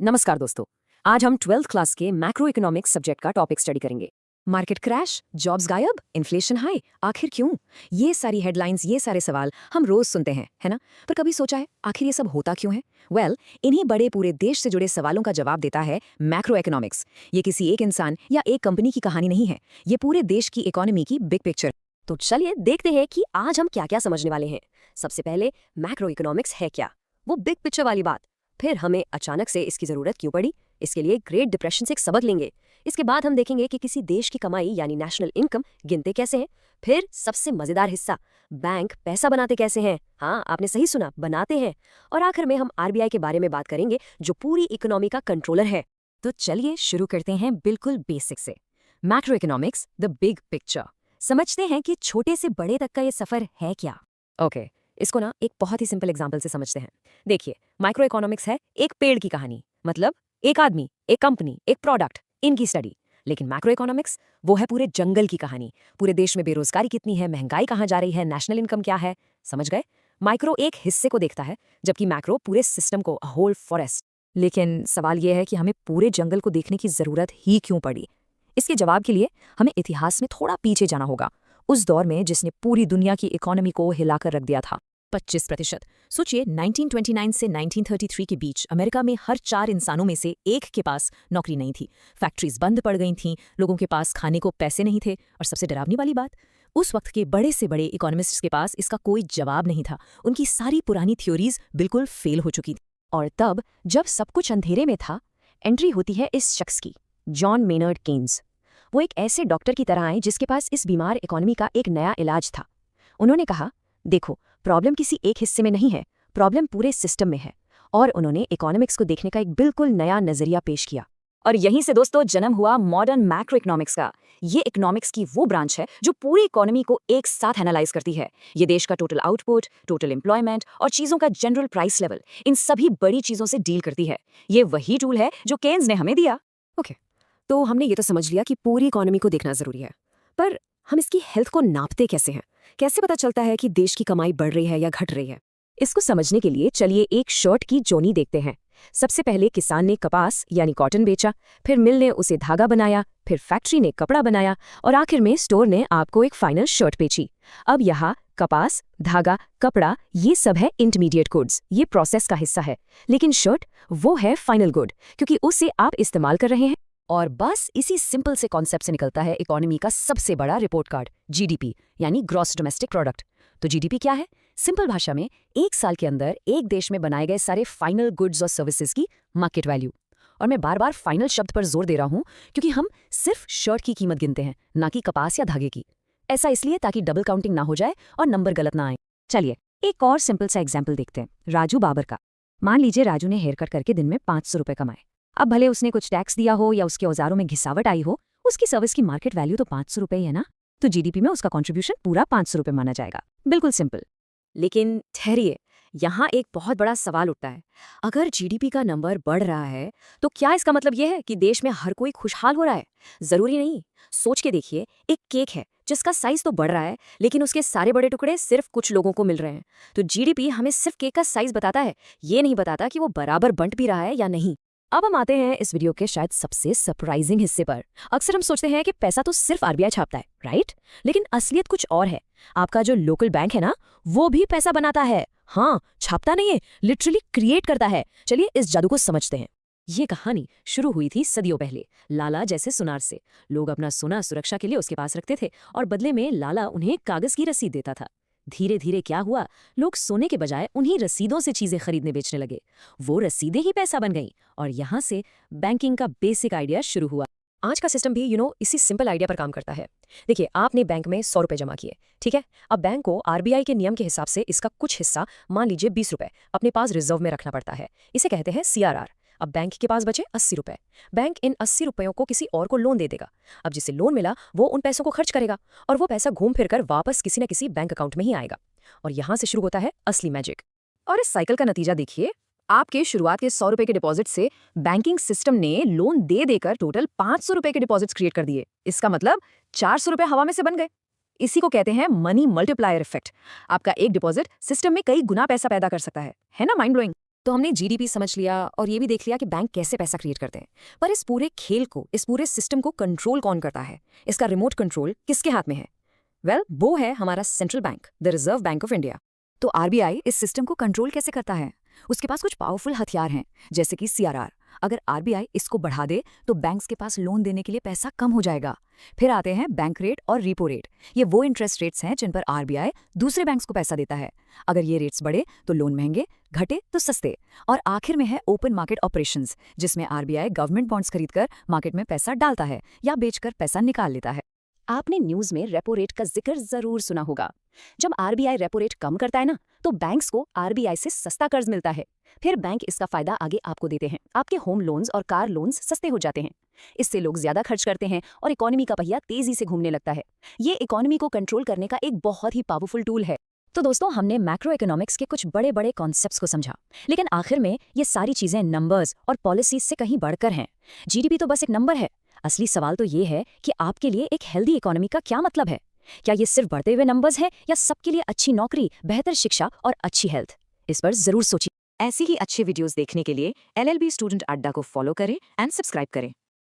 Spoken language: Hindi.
नमस्कार दोस्तों। आज हम 12th क्लास के मैक्रो इकोनॉमिक्स सब्जेक्ट का टॉपिक स्टडी करेंगे। मार्केट क्रैश, जॉब्स गायब, इन्फ्लेशन हाई, आखिर क्यों? ये सारी हेडलाइंस, ये सारे सवाल हम रोज सुनते हैं, है ना? पर कभी सोचा है आखिर ये सब होता क्यों है? इन्हीं बड़े पूरे देश से जुड़े सवालों का जवाब देता है मैक्रो इकोनॉमिक्स। ये किसी एक इंसान या एक कंपनी की कहानी नहीं है, ये पूरे देश की इकोनॉमी की बिग पिक्चर। तो चलिए देखते हैं कि आज हम क्या क्या समझने वाले हैं। सबसे पहले मैक्रो इकोनॉमिक्स है क्या, वो बिग पिक्चर वाली बात। फिर हमें अचानक से इसकी जरूरत क्यों पड़ी, इसके लिए ग्रेट डिप्रेशन से एक सबक लेंगे। इसके बाद हम देखेंगे कि किसी देश की कमाई यानी नेशनल इनकम गिनते कैसे हैं। फिर सबसे मजेदार हिस्सा, बैंक पैसा बनाते कैसे हैं। हाँ, आपने सही सुना, बनाते हैं। और आखिर में हम आरबीआई के बारे में बात करेंगे, जो पूरी इकोनॉमी का कंट्रोलर है। तो चलिए शुरू करते हैं बिल्कुल बेसिक से। Macro economics, the big picture. समझते हैं कि छोटे से बड़े तक का ये सफर है क्या। ओके, इसको ना एक बहुत ही सिंपल एग्जांपल से समझते हैं। देखिए, माइक्रो इकोनॉमिक्स है एक पेड़ की कहानी, मतलब एक आदमी, एक कंपनी, एक प्रोडक्ट, इनकी स्टडी। लेकिन मैक्रो इकोनॉमिक्स वो है पूरे जंगल की कहानी। पूरे देश में बेरोजगारी कितनी है, महंगाई कहाँ जा रही है, नेशनल इनकम क्या है। समझ गए? माइक्रो एक हिस्से को देखता है, जबकि मैक्रो पूरे सिस्टम को, होल फॉरेस्ट। लेकिन सवाल यह है कि हमें पूरे जंगल को देखने की जरूरत ही क्यों पड़ी। इसके जवाब के लिए हमें इतिहास में थोड़ा पीछे जाना होगा, उस दौर में जिसने पूरी दुनिया की इकोनॉमी को हिलाकर रख दिया था। 25%। सोचिए, 1929 से 1933 के बीच अमेरिका में हर 4 इंसानों में से एक के पास नौकरी नहीं थी। फैक्ट्रीज बंद पड़ गई थीं, लोगों के पास खाने को पैसे नहीं थे। और सबसे डरावनी वाली बात, उस वक्त के बड़े से बड़े इकोनॉमिस्ट्स के पास इसका कोई जवाब नहीं था। उनकी सारी पुरानी थ्योरीज बिल्कुल फेल हो चुकी थी। और तब जब सब कुछ अंधेरे में था, एंट्री होती है इस शख्स की, जॉन मेनर्ड केन्स। वो एक ऐसे डॉक्टर की तरह आए जिसके पास इस बीमार इकोनॉमी का एक नया इलाज था। उन्होंने कहा, देखो, प्रॉब्लम किसी एक हिस्से में नहीं है, प्रॉब्लम पूरे सिस्टम में है। और उन्होंने इकोनॉमिक्स को देखने का एक बिल्कुल नया नजरिया पेश किया। और यहीं से दोस्तों जन्म हुआ मॉडर्न मैक्रो इकोनॉमिक्स का। ये इकोनॉमिक्स की वो ब्रांच है जो पूरी इकोनॉमी को एक साथ एनालाइज करती है। ये देश का टोटल आउटपुट, टोटल एम्प्लॉयमेंट और चीजों का जनरल प्राइस लेवल, इन सभी बड़ी चीजों से डील करती है। ये वही टूल है जो केन्स ने हमें दिया। ओके, तो हमने ये तो समझ लिया कि पूरी इकोनॉमी को देखना जरूरी है, पर हम इसकी हेल्थ को नापते कैसे हैं? कैसे पता चलता है कि देश की कमाई बढ़ रही है या घट रही है? इसको समझने के लिए चलिए एक शर्ट की जोनी देखते हैं। सबसे पहले किसान ने कपास यानी कॉटन बेचा, फिर मिल ने उसे धागा बनाया, फिर फैक्ट्री ने कपड़ा बनाया और आखिर में स्टोर ने आपको एक फाइनल शर्ट बेची। अब यहाँ कपास, धागा, कपड़ा, ये सब है इंटरमीडिएट गुड्स, ये प्रोसेस का हिस्सा है। लेकिन शर्ट वो है फाइनल गुड, क्योंकि उसे आप इस्तेमाल कर रहे हैं। और बस इसी सिंपल से कॉन्सेप्ट से निकलता है इकोनॉमी का सबसे बड़ा रिपोर्ट कार्ड, जीडीपी यानी ग्रॉस डोमेस्टिक प्रोडक्ट। तो जीडीपी क्या है? सिंपल भाषा में एक साल के अंदर एक देश में बनाए गए सारे फाइनल गुड्स और सर्विसेज की मार्केट वैल्यू। और मैं बार बार फाइनल शब्द पर जोर दे रहा हूं, क्योंकि हम सिर्फ शर्ट की कीमत गिनते हैं, ना कि कपास या धागे की। ऐसा इसलिए ताकि डबल काउंटिंग ना हो जाए और नंबर गलत ना आए। चलिए एक और सिंपल सा एग्जाम्पल देखते हैं, राजू बाबर का। मान लीजिए राजू ने हेयर कट करके दिन में 500 रुपए कमाए। अब भले उसने कुछ टैक्स दिया हो या उसके औजारों में घिसावट आई हो, उसकी सर्विस की मार्केट वैल्यू तो 500 रुपए ही है ना। तो जीडीपी में उसका कंट्रीब्यूशन पूरा 500 रुपए माना जाएगा। बिल्कुल सिंपल। लेकिन ठहरिए, यहाँ एक बहुत बड़ा सवाल उठता है। अगर जीडीपी का नंबर बढ़ रहा है, तो क्या इसका मतलब यह है कि देश में हर कोई खुशहाल हो रहा है? जरूरी नहीं। सोच के देखिए, एक केक है जिसका साइज तो बढ़ रहा है, लेकिन उसके सारे बड़े टुकड़े सिर्फ कुछ लोगों को मिल रहे हैं। तो जीडीपी हमें सिर्फ केक का साइज बताता है, ये नहीं बताता कि वो बराबर बंट भी रहा है या नहीं। अब हम आते हैं इस वीडियो के शायद सबसे सरप्राइजिंग हिस्से पर। अक्सर हम सोचते हैं कि पैसा तो सिर्फ आरबीआई छापता है, राइट? लेकिन असलियत कुछ और है। आपका जो लोकल बैंक है ना, वो भी पैसा बनाता है। हाँ, छापता नहीं है, लिटरली क्रिएट करता है। चलिए इस जादू को समझते हैं। ये कहानी शुरू हुई थी सदियों पहले, लाला जैसे सुनार से। लोग अपना सोना सुरक्षा के लिए उसके पास रखते थे और बदले में लाला उन्हें कागज की रसीद देता था। धीरे धीरे क्या हुआ, लोग सोने के बजाय उन्हीं रसीदों से चीजें खरीदने बेचने लगे। वो रसीदें ही पैसा बन गईं और यहाँ से बैंकिंग का बेसिक आइडिया शुरू हुआ। आज का सिस्टम भी इसी सिंपल आइडिया पर काम करता है। देखिए, आपने बैंक में 100 रुपए जमा किए, ठीक है? अब बैंक को आरबीआई के नियम के हिसाब से इसका कुछ हिस्सा, मान लीजिए 20 रुपए, अपने पास रिजर्व में रखना पड़ता है। इसे कहते हैं सीआरआर। अब बैंक के पास बचे 80 रुपए। बैंक इन 80 रुपयों को किसी और को लोन दे देगा। अब जिसे लोन मिला वो उन पैसों को खर्च करेगा और वो पैसा घूम फिर कर वापस किसी न किसी बैंक अकाउंट में ही आएगा। और यहाँ से शुरू होता है असली मैजिक। और इस साइकिल का नतीजा देखिए, आपके शुरुआत के 100 रुपए के डिपॉजिट से बैंकिंग सिस्टम ने लोन दे देकर टोटल 500 रुपए के डिपॉजिट्स क्रिएट कर दिए। इसका मतलब 400 रुपए हवा में से बन गए। इसी को कहते हैं मनी मल्टीप्लायर इफेक्ट। आपका एक डिपॉजिट सिस्टम में कई गुना पैसा पैदा कर सकता है ना? Mind blowing. तो हमने जीडीपी समझ लिया और ये भी देख लिया कि बैंक कैसे पैसा क्रिएट करते हैं। पर इस पूरे खेल को, इस पूरे सिस्टम को कंट्रोल कौन करता है? इसका रिमोट कंट्रोल किसके हाथ में है? वो है हमारा central bank, the reserve bank of India. तो आरबीआई इस सिस्टम को कंट्रोल कैसे करता है? उसके पास कुछ पावरफुल हथियार हैं, जैसे कि सीआरआर। अगर आरबीआई इसको बढ़ा दे तो बैंक्स के पास लोन देने के लिए पैसा कम हो जाएगा। फिर आते हैं बैंक रेट और रीपो रेट। ये वो इंटरेस्ट रेट्स हैं जिन पर आरबीआई दूसरे बैंक्स को पैसा देता है। अगर ये रेट्स बढ़े तो लोन महंगे, घटे तो सस्ते। और आखिर में है ओपन मार्केट ऑपरेशंस, जिसमें आरबीआई गवर्नमेंट बॉन्ड्स खरीदकर मार्केट में पैसा डालता है या बेचकर पैसा निकाल लेता है। आपने न्यूज में रेपो रेट का जिक्र जरूर सुना होगा। जब आरबीआई रेपो रेट कम करता है ना, तो बैंक्स को आरबीआई से सस्ता कर्ज मिलता है। फिर बैंक इसका फायदा आगे आपको देते हैं। आपके होम लोन्स और कार लोन्स सस्ते हो जाते हैं। इससे लोग ज्यादा खर्च करते हैं और इकोनॉमी का पहिया तेजी से घूमने लगता है। ये इकोनॉमी को कंट्रोल करने का एक बहुत ही पावरफुल टूल है। तो दोस्तों, हमने मैक्रो इकोनॉमिक्स के कुछ बड़े बड़े कॉन्सेप्ट्स को समझा, लेकिन आखिर में ये सारी चीजें नंबर्स और पॉलिसीज से कहीं बढ़कर हैं। जीडीपी तो बस एक नंबर है। असली सवाल तो ये है कि आपके लिए एक हेल्दी इकोनॉमी का क्या मतलब है? क्या ये सिर्फ बढ़ते हुए नंबर्स है या सबके लिए अच्छी नौकरी, बेहतर शिक्षा और अच्छी हेल्थ? इस पर जरूर सोचिए। ऐसी ही अच्छे वीडियोस देखने के लिए LLB स्टूडेंट अड्डा को फॉलो करें एंड सब्सक्राइब करें।